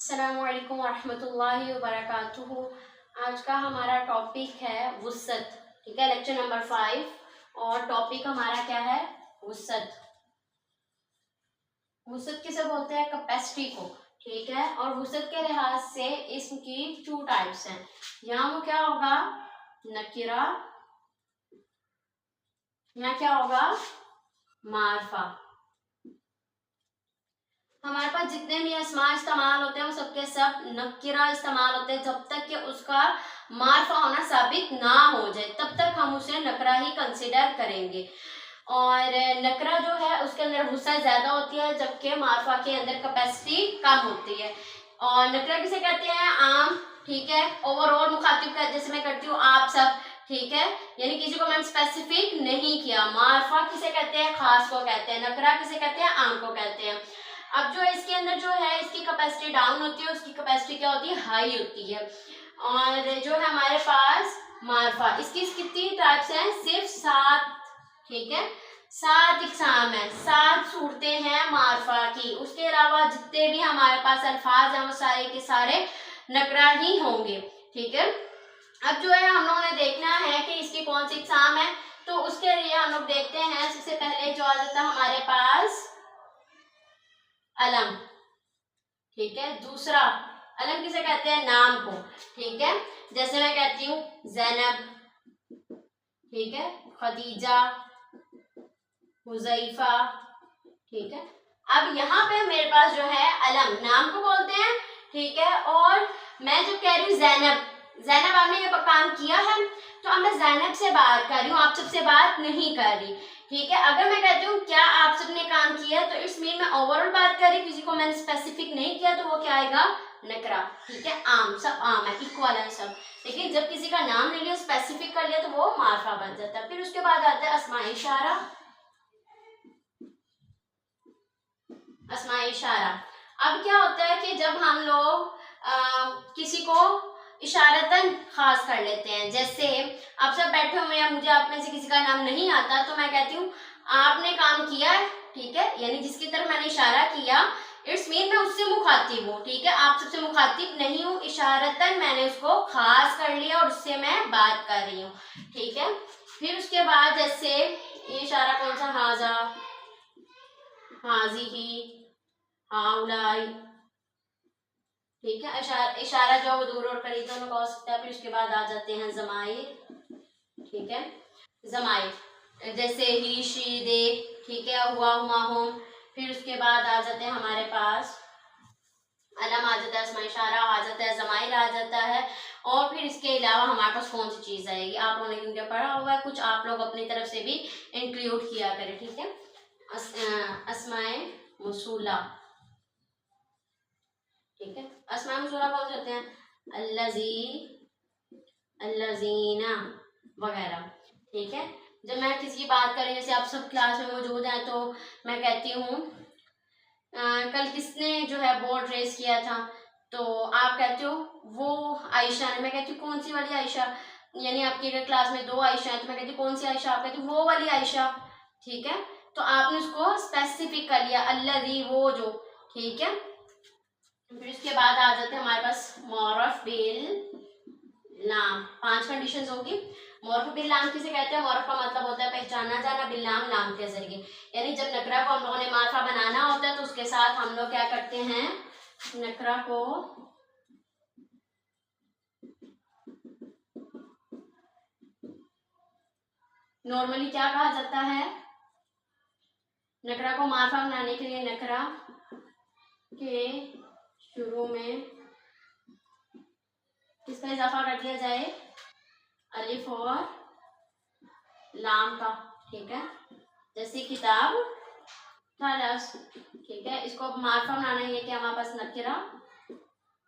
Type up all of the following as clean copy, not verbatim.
अस्सलामुअलैकुम वरहमतुल्लाहि वबरकातुहू। आज का हमारा टॉपिक है वुसअत। ठीक है, लेक्चर नंबर 5 और टॉपिक हमारा क्या है? वुसअत। वुसअत किसे बोलते हैं? कैपेसिटी को। ठीक है, और वुसअत के लिहाज से इसकी 2 टाइप्स हैं। यहाँ वो क्या होगा? नकीरा, यहाँ क्या होगा? मारफा। हमारे पास जितने भी अस्मा इस्तेमाल होते हैं वो सबके सब नकीरा इस्तेमाल होते हैं। जब तक कि उसका मारफा होना साबित ना हो जाए तब तक हम उसे नकरा ही कंसिडर करेंगे। और नकरा जो है उसके अंदर वुसअत ज्यादा होती है, जबकि मारफा के अंदर कैपेसिटी कम होती है। और नकरा किसे कहते हैं? आम। ठीक है, ओवरऑल मुखातिब का, जैसे मैं करती हूँ आप सब। ठीक है, यानी किसी को मैंने स्पेसिफिक नहीं किया। मारफा किसे कहते हैं? खास को कहते हैं। नकरा किसे कहते हैं? आम को कहते हैं। अब जो है इसके अंदर जो है इसकी कैपेसिटी डाउन होती है, उसकी कैपेसिटी क्या होती है? हाई होती है। और जो है हमारे पास मारफा, इसकी कितनी टाइप्स हैं? सिर्फ 7। ठीक है, 7 इकसाम है, 7 सूरतें हैं मारफा की। उसके अलावा जितने भी हमारे पास अल्फाज हैं वो सारे के सारे नकरा ही होंगे। ठीक है, अब जो है हम लोगों ने देखना है कि इसकी कौन सी इकसाम है, तो उसके लिए हम लोग देखते हैं। सबसे पहले जो आ जाता है हमारे पास अलम। ठीक है, दूसरा अलम किसे कहते हैं? नाम को। ठीक है, जैसे मैं कहती हूँ ज़ैनब, ठीक है, खदीजा, हुज़ैफा। ठीक है, अब यहाँ पे मेरे पास जो है अलम नाम को बोलते हैं। ठीक है, और मैं जो कह रही हूँ ज़ैनब, ज़ैनब आपने ये काम किया है, तो अब मैं ज़ैनब से बात कर रही हूँ, आप सबसे बात नहीं कर रही। ठीक है, अगर मैं कहती हूँ क्या आप सबने काम किया, तो इट्स मीन मैं ओवरऑल बात कर रही, किसी को मैंने स्पेसिफिक नहीं किया, तो वो क्या आएगा? नकरा। ठीक है, आम, सब आम है, इक्वल है सब। लेकिन जब किसी का नाम ले लिया, स्पेसिफिक कर लिया, तो वो मारफा बन जाता है। फिर उसके बाद आता है अस्माए इशारा। अस्माए इशारा, अब क्या होता है कि जब हम लोग किसी को इशारतन खास कर लेते हैं, जैसे आप सब बैठे हुए हैं, मुझे आप में से किसी का नाम नहीं आता, तो मैं कहती हूँ आपने काम किया है। ठीक है, यानी जिसकी तरफ मैंने इशारा किया, इट्स मीन मैं उससे मुखातिब हूँ। ठीक है, आप सबसे मुखातिब नहीं हूँ, इशारतन मैंने उसको खास कर लिया और उससे मैं बात कर रही हूँ। ठीक है, फिर उसके बाद जैसे ये इशारा कौन सा? हाजा, हाजिही, हाउलाई। ठीक है, इशारा जो है वो दूर और करीब दोनों का हो सकता है। फिर उसके बाद आ जाते हैं ज़माइर। ठीक है, ज़माइर जैसे ही, शी, दे। ठीक है, हुआ, हुमा, हुम। फिर उसके बाद आ जाते हैं हमारे पास अलम आ जाता है, अस्माए इशारा आ जाता है, ज़माइर आ जाता है। और फिर इसके अलावा हमारे पास कौन सी चीज़ आएगी? आप लोगों ने क्योंकि पढ़ा हुआ है, कुछ आप लोग अपनी तरफ से भी इंक्लूड किया करें। ठीक है, अस्माए मौसूला। ठीक है, अस्माए मौसूला कौन से होते हैं? अल्लज़ी, अल्लज़ीना वगैरह। ठीक है, जब मैं किसी की बात करें, जैसे आप सब क्लास में मौजूद हैं, तो मैं कहती हूँ कल किसने जो है बोर्ड रेस किया था, तो आप कहते हो वो आयशा ने। मैं कहती हूँ कौन सी वाली आयशा? यानी आपकी अगर क्लास में 2 आयशा है, तो मैं कहती हूँ कौन सी आयशा? आप कहती हूँ वो वाली आयशा। ठीक है, तो आपने उसको स्पेसिफिक कर लिया, अल्लज़ी, वो जो। ठीक है, फिर उसके बाद आ जाते हैं हमारे पास मौरफ बिल लाम। 5 कंडीशंस होगी। मौरफ बिल लाम किसे कहते हैं? मौरफ का मतलब होता है पहचाना जाना, बिल लाम, लाम के जरिए। यानी जब नकरा को हम लोगों ने मारफा बनाना होता है, तो उसके साथ हम लोग क्या करते हैं? नकरा को नॉर्मली क्या कहा जाता है? नकरा को मारफा बनाने के लिए नकरा के शुरू में किसका इजाफा कर दिया जाए? अलिफ और लाम का। ठीक है, जैसे किताब खलास। ठीक है, इसको अब मारफा बनाना है, कि हमारे पास नकरा,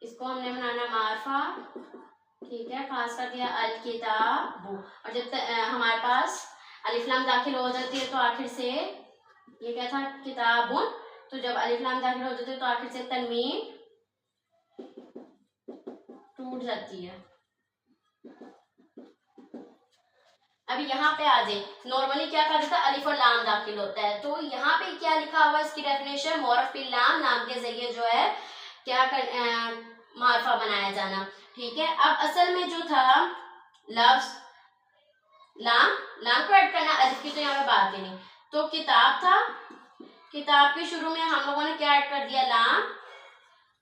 इसको हमने बनाना मारफा। ठीक है, खास कर दिया अल किताबु। और जब हमारे पास अलिफ लाम दाखिल हो जाती है, तो आखिर से ये क्या था? किताबुन। तो जब अलिफ लाम दाखिल हो जाती है, तो आखिर से तनवीन टूट जाती है। अभी यहाँ पे आ जाए, नॉर्मली क्या कहा जाता है? अलिफ और लाम दाखिल होता है, तो यहाँ पे क्या लिखा हुआ है? इसकी डेफिनेशन, मौरफ बिल लाम, नाम के जरिए जो है क्या कर मार्फा बनाया जाना। ठीक है, अब असल में जो था लफ्ज लाम, लाम को ऐड करना, अलिफ की तो यहाँ पे बात ही नहीं। तो किताब था, किताब के शुरू में हम लोगों ने क्या ऐड कर दिया, लाम,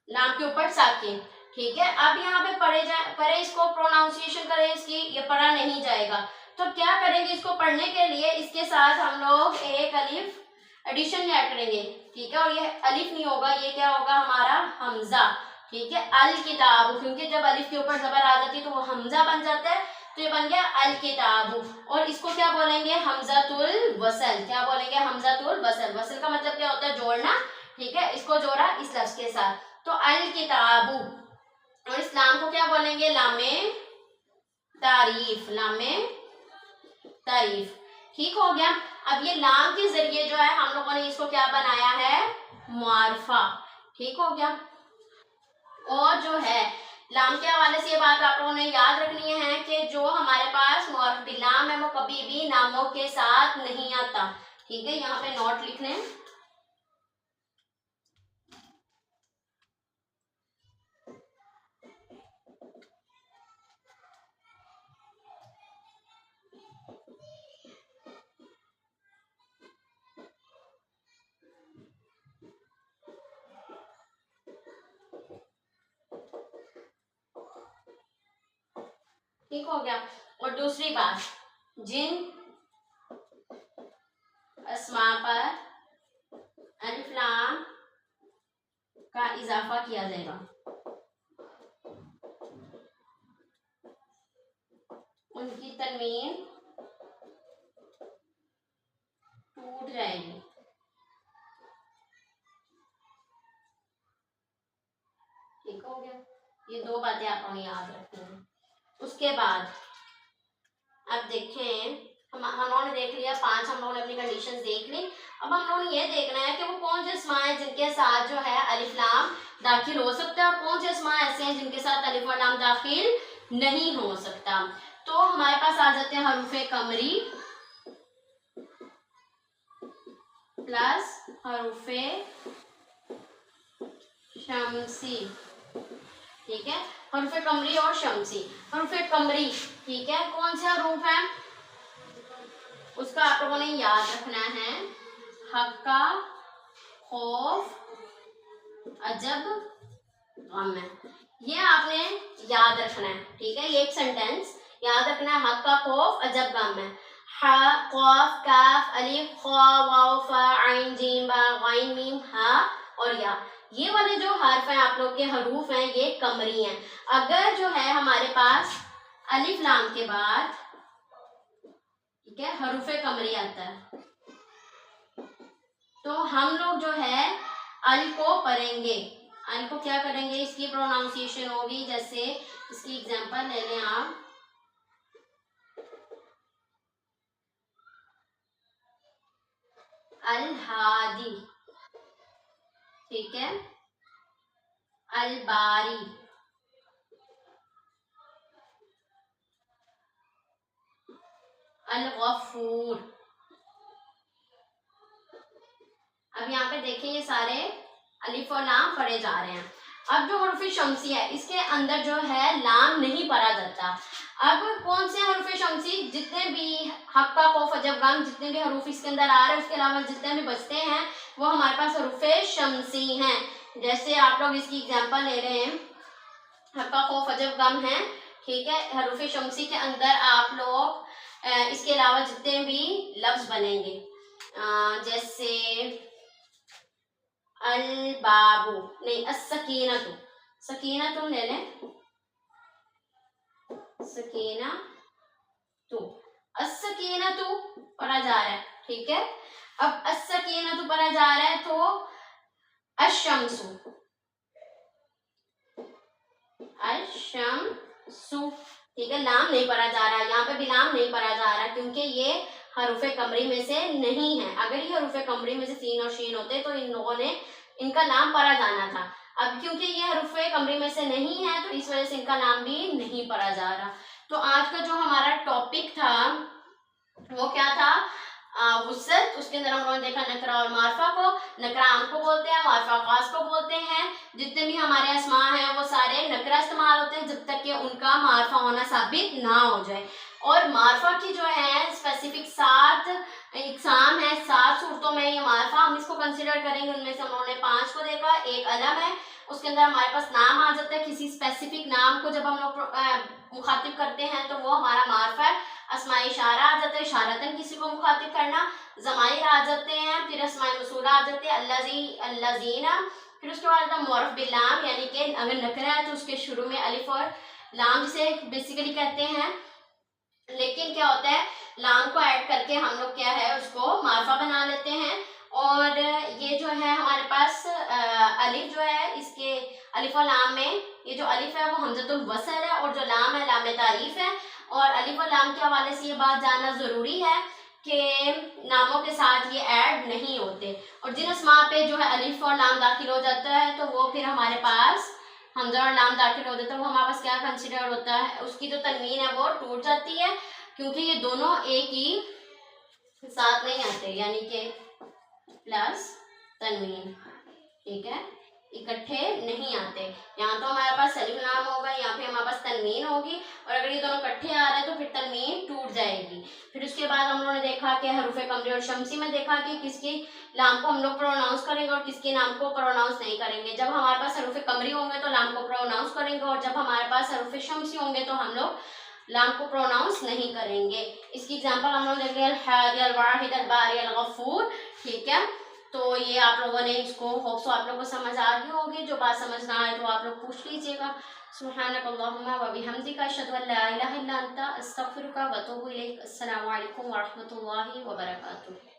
लाम के ऊपर साकिन। ठीक है, अब यहाँ पे पढ़े इसको प्रोनाउंसिएशन करें इसकी, ये पढ़ा नहीं जाएगा। तो क्या करेंगे, इसको पढ़ने के लिए इसके साथ हम लोग एक अलिफ एडिशन ऐड करेंगे। ठीक है, और ये अलिफ नहीं होगा, ये क्या होगा हमारा हमजा। ठीक है, अल किताब, क्योंकि जब अलिफ के ऊपर जबर आ जाती है तो वो हमजा बन जाता है, तो ये बन गया अल किताबु। और इसको क्या बोलेंगे, हमजातुल वसल। क्या बोलेंगे, हमजातुल वसल। वसल का मतलब क्या होता है, जोड़ना। ठीक है, इसको जोड़ा इस लफ्ज के साथ, तो अल किताबु। और इस लाम को क्या बोलेंगे, लामे तारीफ, लामे तारीफ। ठीक हो गया। अब ये लाम के जरिए जो है हम लोगों ने इसको क्या बनाया है, मुआरफा। ठीक हो गया। और जो है लाम के हवाले से ये बात आप लोगों ने याद रखनी है कि जो हमारे पास मुआरफी लाम है वो कभी भी नामों के साथ नहीं आता। ठीक है, यहाँ पे नोट लिख लें। ठीक हो गया। और दूसरी बात, जिन अस्मा पर अलिफ लाम का इजाफा किया जाएगा, उनकी तनवीन टूट जाएगी। ठीक हो गया, ये दो बातें आपको याद रखनी है। उसके बाद अब देखें, हम लोगों ने देख लिया 5, हम लोगों ने अपनी कंडीशंस देख ली। अब हम लोगों ने ये देखना है कि वो कौन से अस्मा है जिनके साथ जो है अलिफ लाम दाखिल हो सकता है, और कौन से अस्मा ऐसे हैं जिनके साथ अलिफ और लाम दाखिल नहीं हो सकता। तो हमारे पास आ जाते हैं हरूफे कमरी प्लस हरूफे शमसी। ठीक है, हरूफे कमरी और शमसी। हरूफे कमरी, ठीक है, कौन से हरूफ हैं, उसका आप लोगों ने याद रखना है, हक्का, खौफ, अजब, गम है। ये आपने याद रखना है। ठीक है, ये एक सेंटेंस याद रखना है, हक्का, खौफ, अजब, गम है। हा, कौफ, काफ, अलिफ, खा, वाव, फा, आइन, जीम, बा, गाइन, मीम, हा और या, ये वाले जो हर्फ हैं आप लोग के हरूफ हैं, ये कमरी हैं। अगर जो है हमारे पास अलिफ लाम के बाद, ठीक है, हरूफे कमरी आता है, तो हम लोग जो है अल को पढ़ेंगे। अल को क्या करेंगे, इसकी प्रोनाउंसिएशन होगी, जैसे इसकी एग्जांपल ले लें आप, अल हादी, ठीक है, अल बारी, अल गफूर। अब यहाँ पे देखिए ये सारे अलिफ और लाम पढ़े जा रहे हैं। अब जो हरूफ शमसी है इसके अंदर जो है लाम नहीं पढ़ा जाता। अब कौन से हरूफ शमसी, जितने भी हक्का, खौफ, अजब, गम, जितने भी हरूफ इसके अंदर आ रहे हैं उसके अलावा जितने भी बचते हैं वो हमारे पास हरूफ शमसी हैं। जैसे आप लोग इसकी एग्जांपल ले रहे हैं, हक्का, खौफ, अजब, गम है, ठीक है, हरूफ शमसी के अंदर आप लोग इसके अलावा जितने भी लफ्ज बनेंगे, जैसे अल बाबू नहीं, अस्सकीनतु, सकीनतु ले लें, सकीनतु, अस्सकीनतु पढ़ा जा रहा है। ठीक है, अब अस्सकीनतु पढ़ा जा रहा है तो अशम्सु, अशम्सु, ठीक है, लाम नहीं पढ़ा जा रहा है, यहाँ पे भी लाम नहीं पढ़ा जा रहा क्योंकि ये हरूफे कमरी में से नहीं है। अगर ये हरूफे कमरी में से सीन और शीन होते तो इन लोगों ने इनका नाम पढ़ा जाना था। अब क्योंकि ये हरूफे कमरी में से नहीं है तो इस वजह से इनका नाम भी नहीं पढ़ा जा रहा। तो आज का जो हमारा टॉपिक था वो क्या था, वुसअत, उसके अंदर हम लोगों ने देखा नकरा और मारफा को। नकरा आम को बोलते हैं, मारफा खास को बोलते हैं। जितने भी हमारे अस्मा हैं वो सारे नकरा इस्तेमाल होते हैं जब तक कि उनका मारफा होना साबित ना हो जाए। और मारफा की जो है स्पेसिफिक 7 इकसाम है, 7 सूरतों में ये मारफा हम इसको कंसिडर करेंगे। उनमें से हम लोगों ने 5 को देखा। एक अलम है, उसके अंदर हमारे पास नाम आ जाता है, किसी स्पेसिफिक नाम को जब हम लोग मुखातिब करते हैं तो वो हमारा मारफा है। अस्माए इशारा आ जाता है, इशारतन किसी को मुखातिब करना। ज़माइर आ जाते हैं, फिर अस्माए मसूला आ जाते हैं, अल्लाजी, अल्लाजीना। फिर उसके बाद मुअर्रफ बिल्लाम, यानी कि अगर नकरा है तो उसके शुरू में अलिफ और लाम जिसे बेसिकली कहते हैं। लेकिन क्या होता है, लाम को ऐड करके हम लोग क्या है उसको मारफा बना लेते हैं। और ये जो है हमारे पास अलिफ जो है, इसके अलिफ और लाम में ये जो अलिफ है वो हमज़तुल वसल है और जो लाम है लाम तारीफ है। और अलिफ और लाम के हवाले से ये बात जानना ज़रूरी है कि नामों के साथ ये ऐड नहीं होते। और जिन अस्मा पे जो है अलिफ और लाम दाखिल हो जाता है तो वो फिर हमारे पास हमजा और लाम दाखिल हो जाता है, वो हमारे पास क्या कंसिडर होता है, उसकी जो तनवीन है वो टूट जाती है, क्योंकि ये दोनों एक ही साथ नहीं आते, यानी कि प्लस तनवीन, ठीक है, इकट्ठे नहीं आते। यहाँ तो हमारे पास अलिफ लाम होगा, यहाँ पे हमारे पास तनवीन होगी, और अगर ये दोनों इकट्ठे आ रहे हैं तो फिर तनवीन टूट जाएगी। फिर उसके बाद हम लोगों ने देखा कि हरूफे कमरी और शमसी में देखा कि किसकी लाम को हम लोग प्रोनाउंस करेंगे और किसके नाम को प्रोनाउंस नहीं करेंगे। जब हमारे पास हरूफे कमरी होंगे तो लाम को प्रोनाउंस करेंगे, और जब हमारे पास हरूफे शमसी होंगे तो हम लोग लाम को प्रोनाउंस नहीं करेंगे। इसकी एग्जांपल हम लोग देख रहे हैं हादी, अल वाहिद, अल बारी, अल गफूर, ठीक है। तो ये आप लोगों ने इसको होप सो आप लोगों को समझ आ गई होगी। जो बात समझ ना आए तो आप लोग पूछ लीजिएगा। सुब्हानक अल्लाहुम्मा व बिहम्दिका अशहदु अन ला इलाहा इल्ला अंता अस्तगफिरुका व अतूबु इलैक। अस्सलामु अलैकुम व रहमतुल्लाहि व बरकातुहू।